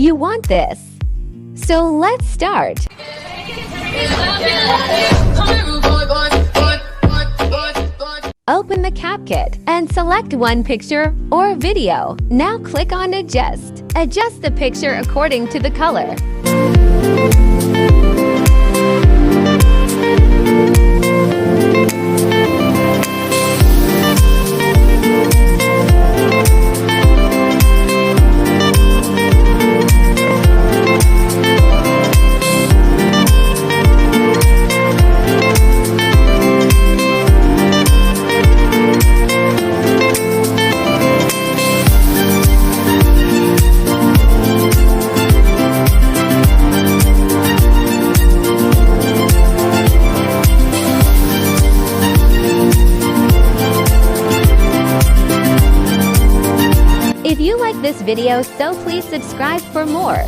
You want this. So let's start. Open the CapCut and select one picture or video. Now click on Adjust. Adjust the picture according to the color. If you like this video, so please subscribe for more.